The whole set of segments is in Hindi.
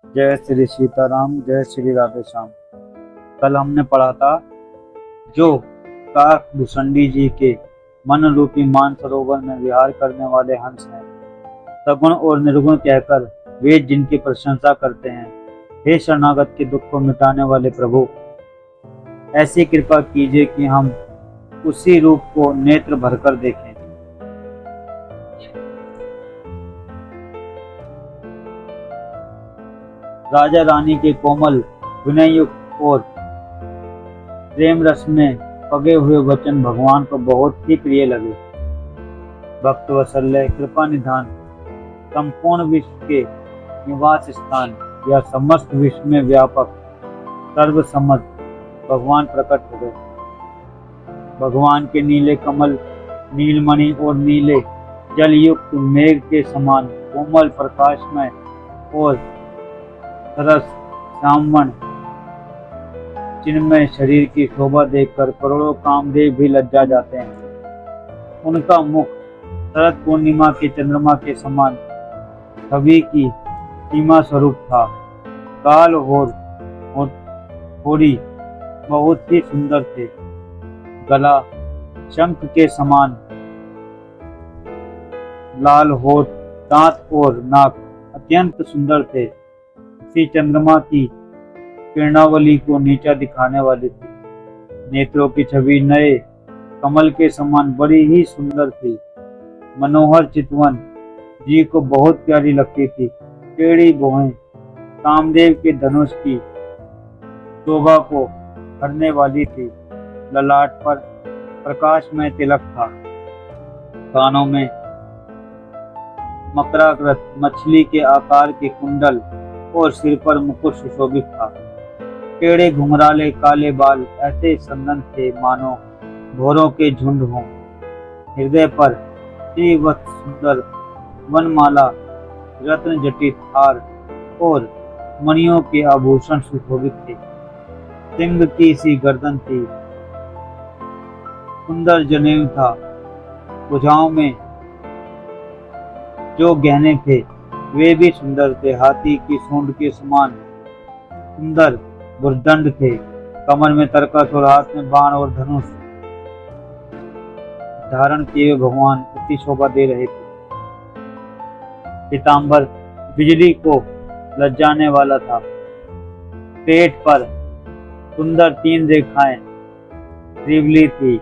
जय श्री सीताराम, जय श्री राधे श्याम। कल हमने पढ़ा था जो काकभूषणी जी के मन रूपी मान सरोवर में विहार करने वाले हंस हैं, सगुण और निर्गुण कहकर वे जिनकी प्रशंसा करते हैं। हे शरणागत के दुख को मिटाने वाले प्रभु, ऐसी कृपा कीजिए कि हम उसी रूप को नेत्र भरकर देखें। राजा रानी के कोमल विनययुक्त और प्रेम रस में पगे हुए वचन भगवान को बहुत ही प्रिय लगे। भक्त वत्सल्य कृपा निधान, संपूर्ण विश्व के निवास स्थान या समस्त विश्व में व्यापक सर्वसम्मत भगवान प्रकट हो गए। भगवान के नीले कमल, नीलमणि और नीले जल युक्त मेघ के समान कोमल प्रकाशमय और सरस श्यामवर्ण चिन्मय शरीर की शोभा देखकर करोड़ों कामदेव भी लज्जा जाते हैं। उनका मुख शरद पूर्णिमा के चंद्रमा के समान छवि की सीमा स्वरूप था। काल और थोड़ी बहुत ही सुंदर थे। गला शंख के समान लाल होठ, दांत और नाक अत्यंत सुंदर थे। इसी चंद्रमा की किरणावली को नीचा दिखाने वाली थी। नेत्रों की छवि नए कमल के समान बड़ी ही सुंदर थी। मनोहर चितवन जी को बहुत प्यारी लगती थी। टेढ़ी भुजें कामदेव के धनुष की शोभा को भरने वाली थी। ललाट पर प्रकाश में तिलक था। कानों में मकराकृत मछली के आकार के कुंडल और सिर पर मुकुट सुशोभित था। टेढ़े घुंघराले काले बाल ऐसे संदन थे मानो भौरों के झुंड हों। हृदय पर श्रीवत्स सुंदर वनमाला, रत्न जटित हार और मणियों के आभूषण सुशोभित थे। सिंह की सी गर्दन थी, सुंदर जनेऊ था। भुजाओं में जो गहने थे वे भी सुंदर थे। हाथी की सूंड के समान सुंदर भुजदंड थे। कमर में तरकस और हाथ में बाण और धनुष धारण किए भगवान अति शोभा दे रहे थे। पीतांबर बिजली को लज्जाने वाला था। पेट पर सुंदर 3 रेखाएं त्रिवली थी।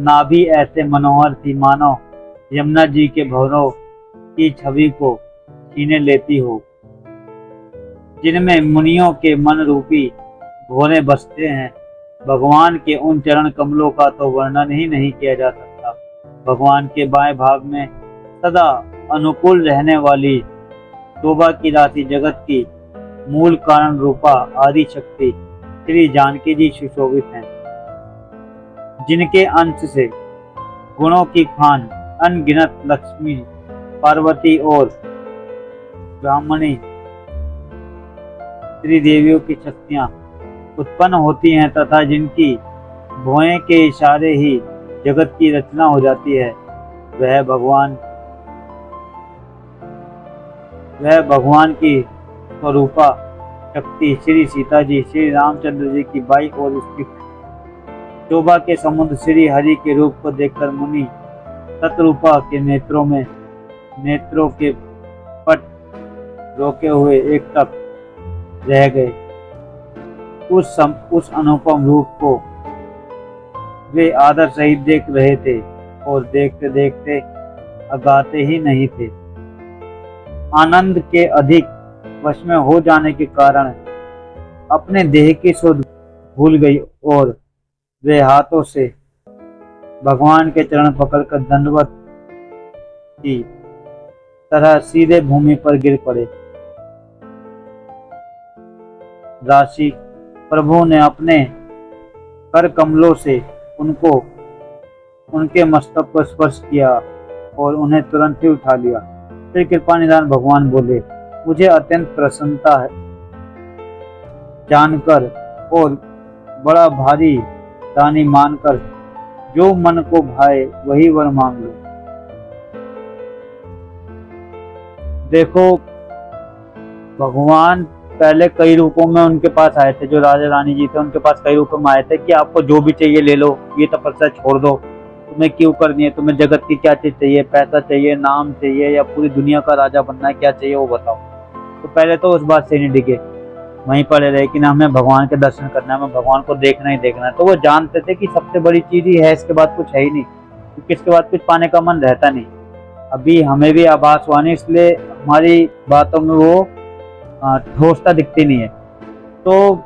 नाभि ऐसे मनोहर थी मानो यमुना जी के भौरों की छवि को छीने लेती हो। जिनमें मुनियों के मन रूपी भौरे बसते हैं। भगवान के उन चरण कमलों का तो वर्णन ही नहीं किया जा सकता। भगवान के बाएं भाग में सदा अनुकूल रहने वाली शोभा की राशि जगत की मूल कारण रूपा आदि शक्ति श्री जानकी जी सुशोभित हैं, जिनके अंश से गुणों की खान अनगिनत लक्ष्मी, पार्वती और ब्राह्मणी श्री देवियों की शक्तियां उत्पन्न होती हैं तथा जिनकी भौएं के इशारे ही जगत की रचना हो जाती है। वह भगवान की स्वरूपा शक्ति श्री सीता जी श्री रामचंद्र जी की बाई ओर स्थित है। शोभा के समुद्र श्री हरि के रूप को देखकर मुनि सतरूपा के नेत्रों के पट रोके हुए एक तक रह गए। उस अनुपम रूप को वे आदर सहित देख रहे थे और देखते देखते अगाते ही नहीं थे। आनंद के अधिक वश में हो जाने के कारण अपने देह की सुध भूल गई और वे हाथों से भगवान के चरण पकड़कर दंडवत की तरह सीधे भूमि पर गिर पड़े। राशि प्रभु ने अपने कर कमलों से उनके मस्तक को स्पर्श किया और उन्हें तुरंत ही उठा लिया। फिर कृपा निधान भगवान बोले, मुझे अत्यंत प्रसन्नता है जानकर और बड़ा भारी दानी मानकर जो मन को भाए वही वर मांग लो। देखो भगवान पहले कई रूपों में उनके पास आए थे, जो राजा रानी जी थे उनके पास कई रूपों में आए थे कि आपको जो भी चाहिए ले लो, ये तपस्या छोड़ दो, तुम्हें क्यों करनी है, तुम्हें जगत की क्या चीज चाहिए, पैसा चाहिए, नाम चाहिए, या पूरी दुनिया का राजा बनना है, क्या चाहिए वो बताओ। तो पहले तो उस बात से नहीं डिगे, वहीं पड़े रहे कि ना हमें भगवान के दर्शन करना है, हमें भगवान को देखना ही देखना है। तो वो जानते थे कि सबसे बड़ी चीज ही है, इसके बाद कुछ है ही नहीं, क्योंकि इसके बाद कुछ पाने का मन रहता नहीं। अभी हमें भी आभास हुआ नहीं, इसलिए हमारी बातों में वो ठोसता दिखती नहीं है। तो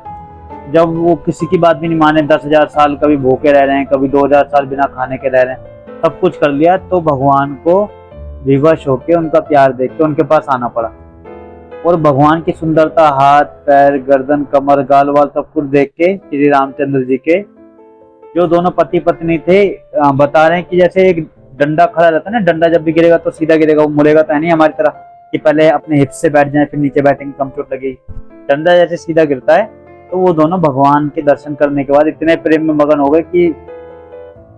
जब वो किसी की बात भी नहीं माने, 10,000 साल कभी भूखे रह रहे हैं, कभी 2,000 साल बिना खाने के रह रहे हैं, सब कुछ कर लिया, तो भगवान को विवश होके उनका प्यार देख के उनके पास आना पड़ा। और भगवान की सुंदरता, हाथ पैर गर्दन कमर गाल वाल सब कुछ देख के श्री रामचंद्र जी के, जो दोनों पति पत्नी थे, बता रहे हैं कि जैसे एक डंडा खड़ा रहता है ना, डंडा जब भी गिरेगा तो सीधा गिरेगा, वो मुड़ेगा तो है नहीं हमारी तरह कि पहले अपने हिप से बैठ जाए फिर नीचे बैठेंगे, कम चोट लगेगी। डंडा जैसे सीधा गिरता है, तो वो दोनों भगवान के दर्शन करने के बाद इतने प्रेम में मगन हो गए कि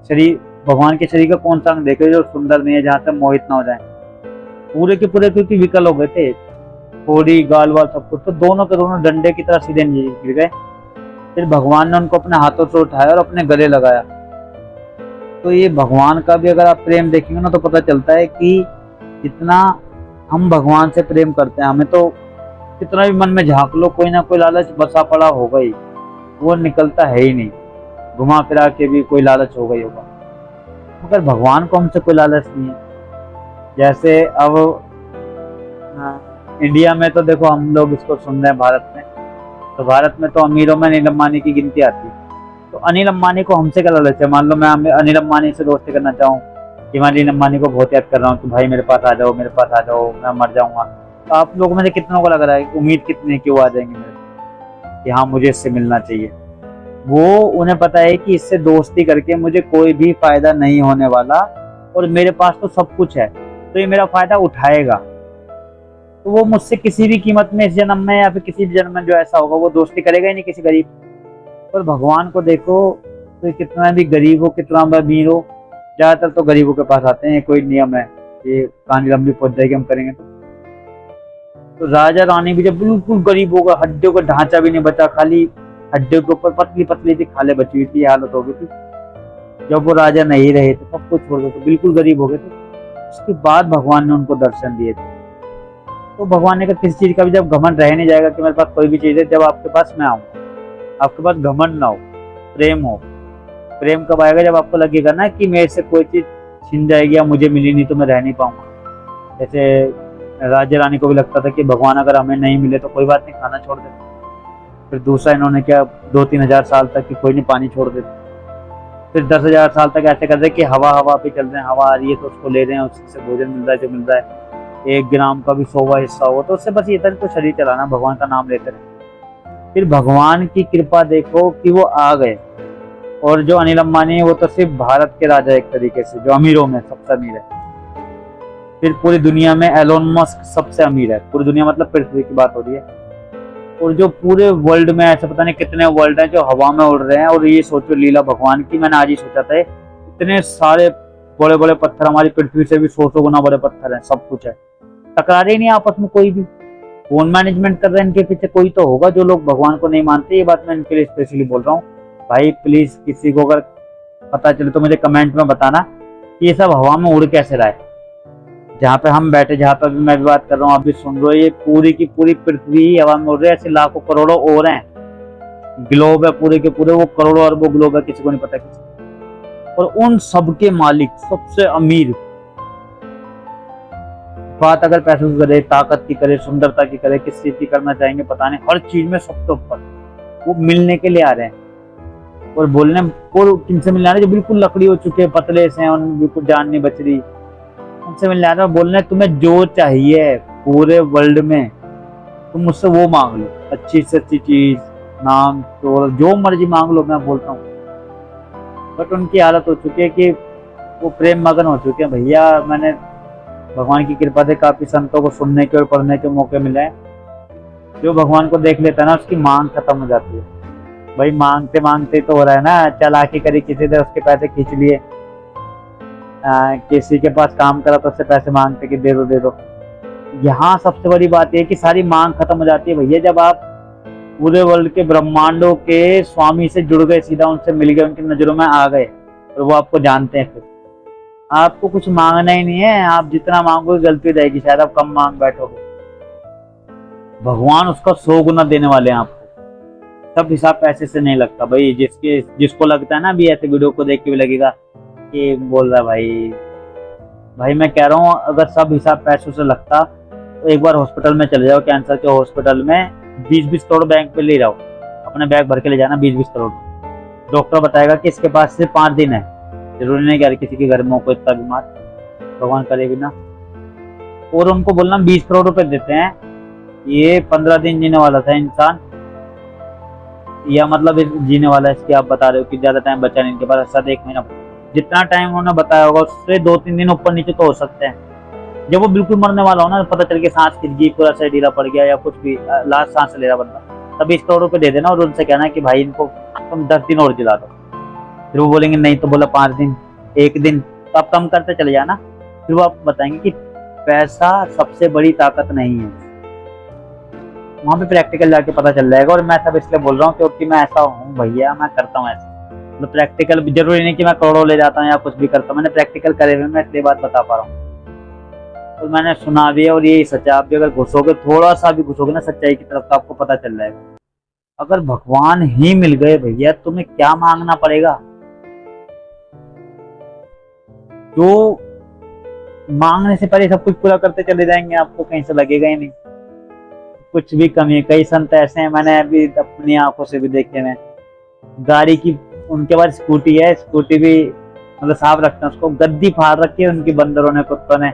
शरीर, भगवान के शरीर का कौन सा अंग देखे जो सुंदर नहीं है, जहाँ से मोहित ना हो जाए। पूरे के पूरे क्योंकि विकल हो गए थे, थोड़ी गाल वाल सब कुछ, तो दोनों के दोनों डंडे की तरह सीधे नीचे गिर गए। फिर भगवान ने उनको अपने हाथों से उठाया और अपने गले लगाया। तो ये भगवान का भी अगर आप प्रेम देखेंगे ना, तो पता चलता है कि कितना हम भगवान से प्रेम करते हैं। हमें तो कितना भी मन में झांक लो, कोई ना कोई लालच बसा पड़ा होगा ही, वो निकलता है ही नहीं, घुमा फिरा के भी कोई लालच होगा ही होगा। मगर भगवान को हमसे कोई लालच नहीं है। जैसे अब इंडिया में तो देखो हम लोग इसको सुन रहे हैं भारत में, तो भारत में तो अमीरों में अनिल अंबानी की गिनती आती है। तो अनिल अंबानी को हमसे क्या लालच है? मान लो मैं अनिल अंबानी से दोस्ती करना चाहूँ कि मैं अनिल अंबानी को बहुत याद कर रहा हूँ कि भाई मेरे पास आ जाओ, मेरे पास आ जाओ, मैं मर जाऊंगा, तो आप लोगों में से कितनों को लग रहा है, उम्मीद कितने कि वो आ जाएंगे मेरे कि हाँ मुझे इससे मिलना चाहिए। वो उन्हें पता है कि इससे दोस्ती करके मुझे कोई भी फायदा नहीं होने वाला, और मेरे पास तो सब कुछ है, तो ये मेरा फायदा उठाएगा। तो वो मुझसे किसी भी कीमत में, इस जन्म में या फिर किसी भी जन्म में जो ऐसा होगा, वो दोस्ती करेगा ही नहीं किसी गरीब। पर भगवान को देखो तो कितना भी गरीब हो, कितना भी अमीर हो, ज्यादातर तो गरीबों के पास आते हैं। कोई नियम है, ये कहानी लंबी पहुंच जाएगी हम करेंगे तो राजा रानी भी जब बिल्कुल गरीब होगा, हड्डियों का ढांचा भी नहीं बचा, खाली हड्डियों के ऊपर पतली पतली सी खाले बची हुई थी, हालत हो गई थी। जब वो राजा नहीं रहे थे, सब कुछ छोड़ गए थे, बिल्कुल गरीब हो गए थे। उसके बाद भगवान ने उनको दर्शन दिए थे। तो भगवान ने कहा किसी चीज का भी जब घमंड रह नहीं जाएगा कि मेरे पास कोई भी चीज है, जब आपके पास मैं आऊंगा। आपके पास घमंड ना हो, प्रेम हो। प्रेम कब आएगा? जब आपको लगेगा ना कि मेरे से कोई चीज छिन जाएगी या मुझे मिली नहीं तो मैं रह नहीं पाऊंगा। जैसे राजा रानी को भी लगता था कि भगवान अगर हमें नहीं मिले तो कोई बात नहीं, खाना छोड़ दे। फिर दूसरा इन्होंने क्या, 2-3 हजार साल तक कि कोई नहीं, पानी छोड़ दे। फिर 10,000 साल तक ऐसे कर रहे कि हवा हवा पे चल रहे हैं, हवा आ रही है तो उसको ले रहे हैं, उससे भोजन मिल रहा है जो मिल रहा है। 1 ग्राम का भी 100वां हिस्सा हो तो उससे बस ये था तो शरीर चलाना, भगवान का नाम लेते रहे। फिर भगवान की कृपा देखो कि वो आ गए। और जो अनिल अंबानी है वो तो सिर्फ भारत के राजा, एक तरीके से जो अमीरों में सबसे अमीर है। फिर पूरी दुनिया में एलोन मस्क सबसे अमीर है, पूरी दुनिया मतलब पृथ्वी की बात हो रही है। और जो पूरे वर्ल्ड में ऐसे पता नहीं कितने वर्ल्ड हैं जो हवा में उड़ रहे हैं। और ये सोचो लीला भगवान की, मैंने आज ही सोचा था, इतने सारे बड़े बड़े पत्थर, हमारी पृथ्वी से भी 100 गुना बड़े पत्थर हैं, सब कुछ है, टकरा रहे नहीं आपस में कोई भी। फोन मैनेजमेंट कर रहे हैं, इनके पीछे कोई तो होगा। जो लोग भगवान को नहीं मानते, ये बात मैं इनके लिए स्पेशली बोल रहा हूँ। भाई प्लीज किसी को अगर पता चले तो मुझे कमेंट में बताना कि ये सब हवा में उड़ कैसे रहा है। जहाँ पे हम बैठे, जहाँ पे भी मैं भी बात कर रहा हूँ, आप भी सुन रहे हो, ये पूरी की पूरी पृथ्वी ही हवा में उड़ रही है। ऐसे लाखों करोड़ों और हैं, ग्लोब है पूरे के पूरे, वो करोड़ों अरबों ग्लोब है, किसी को नहीं पता किसी। और उन सबके मालिक, सबसे अमीर, बात अगर पैसों की करे, ताकत की करे, सुंदरता की करे, किस चीज की करना चाहेंगे पता नहीं, हर चीज में सबसे ऊपर वो मिलने के लिए आ रहे हैं। और बोलने को किनसे मिलने आ रहे हैं? जो बिल्कुल लकड़ी हो चुके हैं, पतले से हैं, उनमें बिल्कुल जान नहीं बच रही, उनसे मिलने आ रहे हैं। बोलने तुम्हें जो चाहिए पूरे वर्ल्ड में तुम मुझसे वो मांग लो, अच्छी से अच्छी चीज, नाम तो जो मर्जी मांग लो, मैं बोलता हूँ। बट उनकी हालत हो चुकी है कि वो प्रेम मगन हो चुके हैं। भैया मैंने भगवान की कृपा से काफी संतों को सुनने के और पढ़ने के मौके मिले हैं। जो भगवान को देख लेता है ना, उसकी मांग खत्म हो जाती है। भाई मांगते मांगते तो हो रहा है ना, चालाकी करी किसी ने, उसके पैसे खींच लिए, किसी के पास काम करा तो उससे पैसे मांगते कि दे दो दे दो। यहाँ सबसे बड़ी बात यह है कि सारी मांग खत्म हो जाती है भैया जब आप पूरे वर्ल्ड के ब्रह्मांडों के स्वामी से जुड़ गए, सीधा उनसे मिल गए, उनकी नजरों में आ गए और वो आपको जानते हैं। फिर आपको कुछ मांगना ही नहीं है, आप जितना मांगोगे गलती हो जाएगी, शायद आप कम मांग बैठोगे, भगवान उसका 100 गुना देने वाले हैं आपको। सब हिसाब पैसे से नहीं लगता भाई। जिसको लगता है ना, अभी ऐसे वीडियो को देख के भी लगेगा कि बोल रहा है भाई मैं कह रहा हूँ अगर सब हिसाब पैसों से लगता तो एक बार हॉस्पिटल में चले जाओ, कैंसर के हॉस्पिटल में 20-20 करोड़ बैंक पे ले जाओ, अपने बैग भर के ले जाना 20-20 करोड़। डॉक्टर बताएगा कि इसके पास सिर्फ 5 दिन है, जरूरी नहीं कि हर किसी के घर में हो कोई इतना बीमार, भगवान करे भी ना। और उनको बोलना 20 करोड़ रुपए देते हैं, ये 15 दिन जीने वाला था इंसान, या मतलब जीने वाला है, इसकी आप बता रहे हो कि ज्यादा टाइम बचा नहीं इनके पास, शायद 1 महीना। जितना टाइम उन्होंने बताया होगा उससे 2-3 दिन ऊपर नीचे तो हो सकते हैं। जब वो बिल्कुल मरने वाला हो ना, पता चल के सांस खिंच गई, पूरा शरीर ढीला पड़ गया या कुछ भी, लास्ट सांस ले रहा बंदा, तब 20 करोड़ रुपए दे देना और उनसे कहना कि भाई इनको तुम 10 दिन और जिला दो। फिर वो बोलेंगे नहीं, तो बोला 5 दिन, 1 दिन, तो आप कम करते चले जाना। फिर वो आपको बताएंगे कि पैसा सबसे बड़ी ताकत नहीं है। वहां पे प्रैक्टिकल जाके पता चल जाएगा। और मैं सब इसलिए बोल रहा हूँ क्योंकि मैं ऐसा हूँ भैया, मैं करता हूँ ऐसा। मतलब प्रैक्टिकल जरूरी नहीं कि मैं करोड़ों ले जाता हूँ या कुछ भी करता हूँ, मैंने प्रैक्टिकल करे हुए, मैं इसलिए बात बता पा रहा हूँ। तो मैंने सुना भी है और यही सच है। आप भी अगर घुसोगे, थोड़ा सा भी घुसोगे ना सच्चाई की तरफ, तो आपको पता चल जाएगा। अगर भगवान ही मिल गए भैया, तुम्हें क्या मांगना पड़ेगा। जो मांगने से पहले सब कुछ पूरा करते चले जाएंगे, आपको कहीं से लगेगा ही नहीं कुछ भी कमी है। कई संत ऐसे हैं, मैंने अभी अपनी आंखों से भी देखे हैं, गाड़ी की उनके पास स्कूटी है, स्कूटी भी मतलब साफ रखते हैं उसको, गद्दी फाड़ रखी है उनकी बंदरों ने, कुत्तों ने।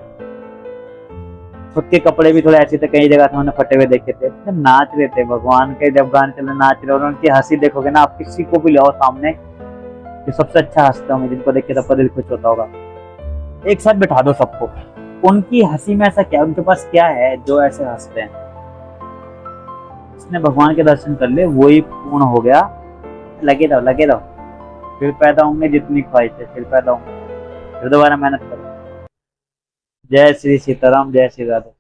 खुद के कपड़े भी थोड़े ऐसे थे, कई जगह से मैंने फटे हुए देखे थे। नाच रहे थे भगवान के, जब गाने चले नाच रहे, और उनकी हंसी देखोगे ना, आप किसी को भी लाओ सामने, जो सबसे अच्छा हंसते होंगे, जिनको देख के सबका दिल खुश होता होगा, एक साथ बिठा दो सबको। उनकी हंसी में ऐसा क्या, उनके पास क्या है जो ऐसे हंसते हैं। इसने भगवान के दर्शन कर ले, वही पूर्ण हो गया। लगे रहो, लगे रहो, फिर पैदा होंगे जितनी ख्वाहिश है, फिर पैदा होंगे, फिर दोबारा मेहनत करो। जय श्री सीताराम, जय श्री राधे।